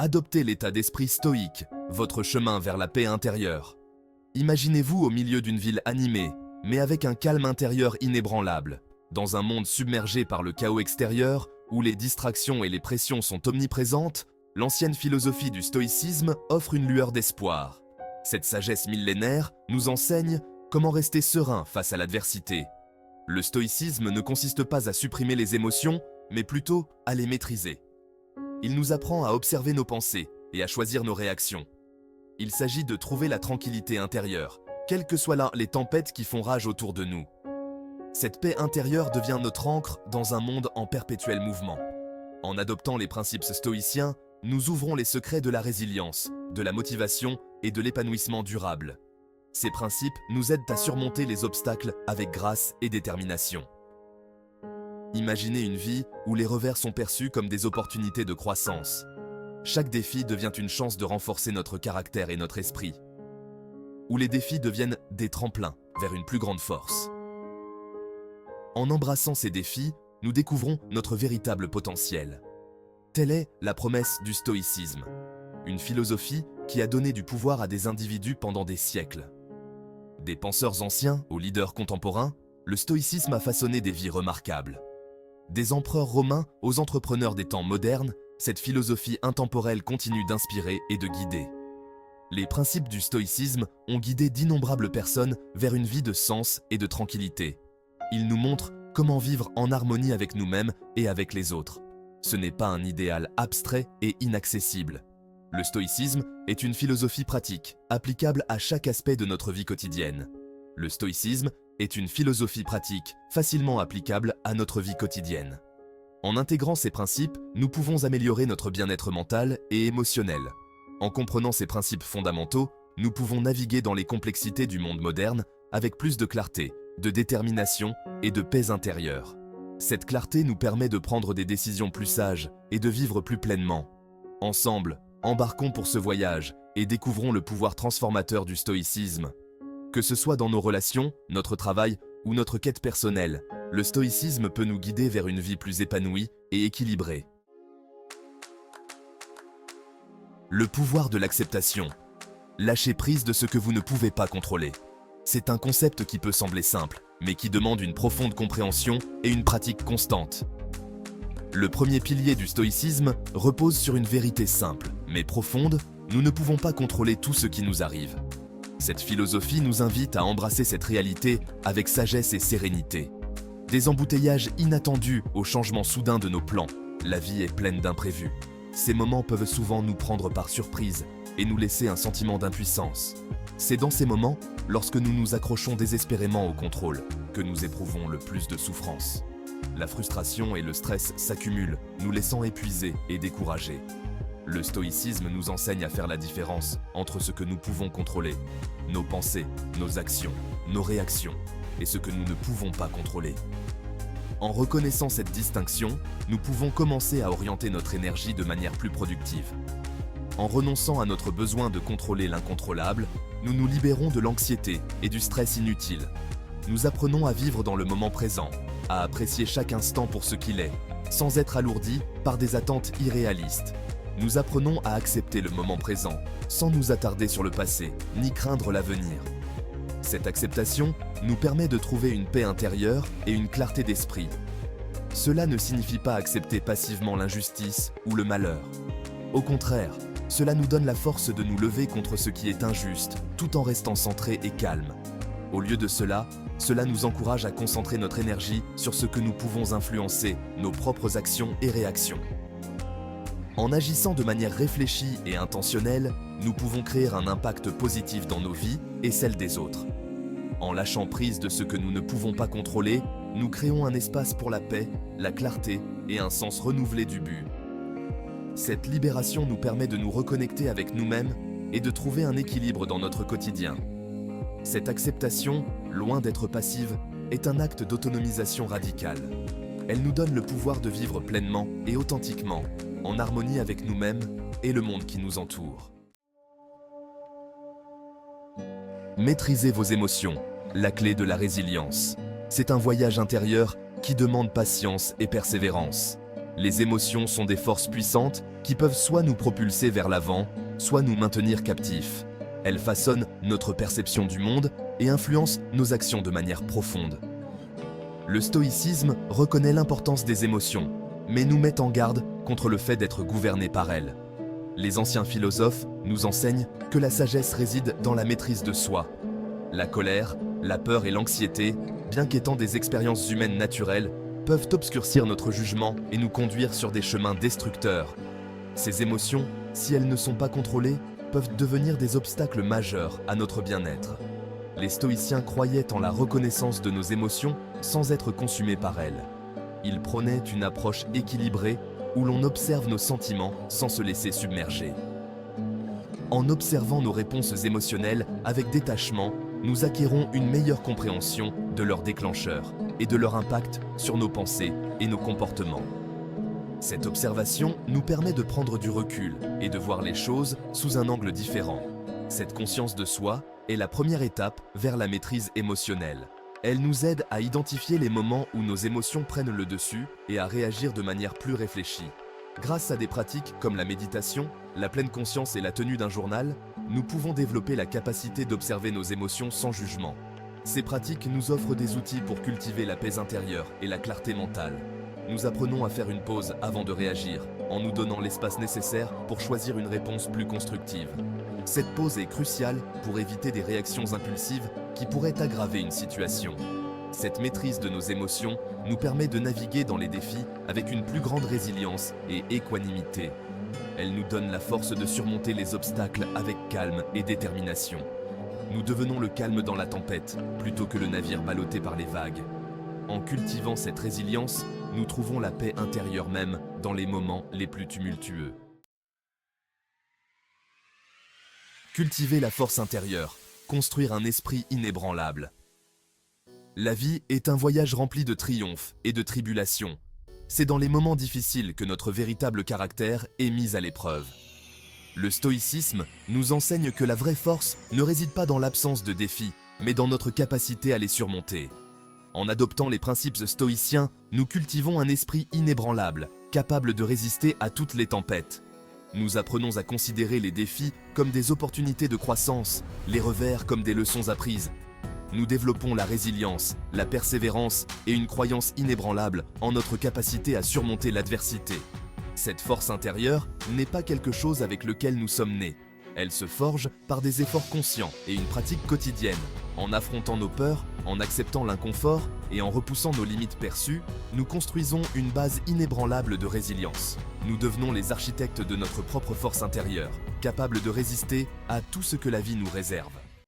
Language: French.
Adoptez l'état d'esprit stoïque, votre chemin vers la paix intérieure. Imaginez-vous au milieu d'une ville animée, mais avec un calme intérieur inébranlable, dans un monde submergé par le chaos extérieur, où les distractions et les pressions sont omniprésentes. L'ancienne philosophie du stoïcisme offre une lueur d'espoir. Cette sagesse millénaire nous enseigne comment rester serein face à l'adversité. Le stoïcisme ne consiste pas à supprimer les émotions, mais plutôt à les maîtriser. Il nous apprend à observer nos pensées et à choisir nos réactions. Il s'agit de trouver la tranquillité intérieure, quelles que soient les tempêtes qui font rage autour de nous. Cette paix intérieure devient notre ancre dans un monde en perpétuel mouvement. En adoptant les principes stoïciens, nous ouvrons les secrets de la résilience, de la motivation et de l'épanouissement durable. Ces principes nous aident à surmonter les obstacles avec grâce et détermination. Imaginez une vie où les revers sont perçus comme des opportunités de croissance. Chaque défi devient une chance de renforcer notre caractère et notre esprit. Où les défis deviennent des tremplins vers une plus grande force. En embrassant ces défis, nous découvrons notre véritable potentiel. Telle est la promesse du stoïcisme, une philosophie qui a donné du pouvoir à des individus pendant des siècles. Des penseurs anciens aux leaders contemporains, le stoïcisme a façonné des vies remarquables. Des empereurs romains aux entrepreneurs des temps modernes, cette philosophie intemporelle continue d'inspirer et de guider. Les principes du stoïcisme ont guidé d'innombrables personnes vers une vie de sens et de tranquillité. Ils nous montrent comment vivre en harmonie avec nous-mêmes et avec les autres. Ce n'est pas un idéal abstrait et inaccessible. Le stoïcisme est une philosophie pratique, applicable à chaque aspect de notre vie quotidienne. Le stoïcisme est une philosophie pratique, facilement applicable à notre vie quotidienne. En intégrant ces principes, nous pouvons améliorer notre bien-être mental et émotionnel. En comprenant ces principes fondamentaux, nous pouvons naviguer dans les complexités du monde moderne avec plus de clarté, de détermination et de paix intérieure. Cette clarté nous permet de prendre des décisions plus sages et de vivre plus pleinement. Ensemble, embarquons pour ce voyage et découvrons le pouvoir transformateur du stoïcisme. Que ce soit dans nos relations, notre travail ou notre quête personnelle, le stoïcisme peut nous guider vers une vie plus épanouie et équilibrée. Le pouvoir de l'acceptation. Lâchez prise de ce que vous ne pouvez pas contrôler. C'est un concept qui peut sembler simple, mais qui demande une profonde compréhension et une pratique constante. Le premier pilier du stoïcisme repose sur une vérité simple, mais profonde: nous ne pouvons pas contrôler tout ce qui nous arrive. Cette philosophie nous invite à embrasser cette réalité avec sagesse et sérénité. Des embouteillages inattendus aux changements soudains de nos plans, la vie est pleine d'imprévus. Ces moments peuvent souvent nous prendre par surprise et nous laisser un sentiment d'impuissance. C'est dans ces moments, lorsque nous nous accrochons désespérément au contrôle, que nous éprouvons le plus de souffrance. La frustration et le stress s'accumulent, nous laissant épuisés et découragés. Le stoïcisme nous enseigne à faire la différence entre ce que nous pouvons contrôler, nos pensées, nos actions, nos réactions, et ce que nous ne pouvons pas contrôler. En reconnaissant cette distinction, nous pouvons commencer à orienter notre énergie de manière plus productive. En renonçant à notre besoin de contrôler l'incontrôlable, nous nous libérons de l'anxiété et du stress inutile. Nous apprenons à vivre dans le moment présent, à apprécier chaque instant pour ce qu'il est, sans être alourdis par des attentes irréalistes. Nous apprenons à accepter le moment présent, sans nous attarder sur le passé, ni craindre l'avenir. Cette acceptation nous permet de trouver une paix intérieure et une clarté d'esprit. Cela ne signifie pas accepter passivement l'injustice ou le malheur. Au contraire, cela nous donne la force de nous lever contre ce qui est injuste, tout en restant centrés et calmes. Au lieu de cela nous encourage à concentrer notre énergie sur ce que nous pouvons influencer, nos propres actions et réactions. En agissant de manière réfléchie et intentionnelle, nous pouvons créer un impact positif dans nos vies et celles des autres. En lâchant prise de ce que nous ne pouvons pas contrôler, nous créons un espace pour la paix, la clarté et un sens renouvelé du but. Cette libération nous permet de nous reconnecter avec nous-mêmes et de trouver un équilibre dans notre quotidien. Cette acceptation, loin d'être passive, est un acte d'autonomisation radicale. Elle nous donne le pouvoir de vivre pleinement et authentiquement, en harmonie avec nous-mêmes et le monde qui nous entoure. Maîtrisez vos émotions, la clé de la résilience. C'est un voyage intérieur qui demande patience et persévérance. Les émotions sont des forces puissantes qui peuvent soit nous propulser vers l'avant, soit nous maintenir captifs. Elles façonnent notre perception du monde et influencent nos actions de manière profonde. Le stoïcisme reconnaît l'importance des émotions, mais nous met en garde contre le fait d'être gouverné par elles. Les anciens philosophes nous enseignent que la sagesse réside dans la maîtrise de soi. La colère, la peur et l'anxiété, bien qu'étant des expériences humaines naturelles, peuvent obscurcir notre jugement et nous conduire sur des chemins destructeurs. Ces émotions, si elles ne sont pas contrôlées, peuvent devenir des obstacles majeurs à notre bien-être. Les stoïciens croyaient en la reconnaissance de nos émotions sans être consumés par elles. Ils prônaient une approche équilibrée où l'on observe nos sentiments sans se laisser submerger. En observant nos réponses émotionnelles avec détachement, nous acquérons une meilleure compréhension de leurs déclencheurs et de leur impact sur nos pensées et nos comportements. Cette observation nous permet de prendre du recul et de voir les choses sous un angle différent. Cette conscience de soi est la première étape vers la maîtrise émotionnelle. Elle nous aide à identifier les moments où nos émotions prennent le dessus et à réagir de manière plus réfléchie. Grâce à des pratiques comme la méditation, la pleine conscience et la tenue d'un journal, nous pouvons développer la capacité d'observer nos émotions sans jugement. Ces pratiques nous offrent des outils pour cultiver la paix intérieure et la clarté mentale. Nous apprenons à faire une pause avant de réagir, en nous donnant l'espace nécessaire pour choisir une réponse plus constructive. Cette pause est cruciale pour éviter des réactions impulsives qui pourraient aggraver une situation. Cette maîtrise de nos émotions nous permet de naviguer dans les défis avec une plus grande résilience et équanimité. Elle nous donne la force de surmonter les obstacles avec calme et détermination. Nous devenons le calme dans la tempête, plutôt que le navire ballotté par les vagues. En cultivant cette résilience, nous trouvons la paix intérieure même dans les moments les plus tumultueux. Cultiver la force intérieure, construire un esprit inébranlable. La vie est un voyage rempli de triomphes et de tribulations. C'est dans les moments difficiles que notre véritable caractère est mis à l'épreuve. Le stoïcisme nous enseigne que la vraie force ne réside pas dans l'absence de défis, mais dans notre capacité à les surmonter. En adoptant les principes stoïciens, nous cultivons un esprit inébranlable, capable de résister à toutes les tempêtes. Nous apprenons à considérer les défis comme des opportunités de croissance, les revers comme des leçons apprises. Nous développons la résilience, la persévérance et une croyance inébranlable en notre capacité à surmonter l'adversité. Cette force intérieure n'est pas quelque chose avec lequel nous sommes nés. Elle se forge par des efforts conscients et une pratique quotidienne. En affrontant nos peurs, en acceptant l'inconfort et en repoussant nos limites perçues, nous construisons une base inébranlable de résilience. Nous devenons les architectes de notre propre force intérieure, capables de résister à tout ce que la vie nous réserve.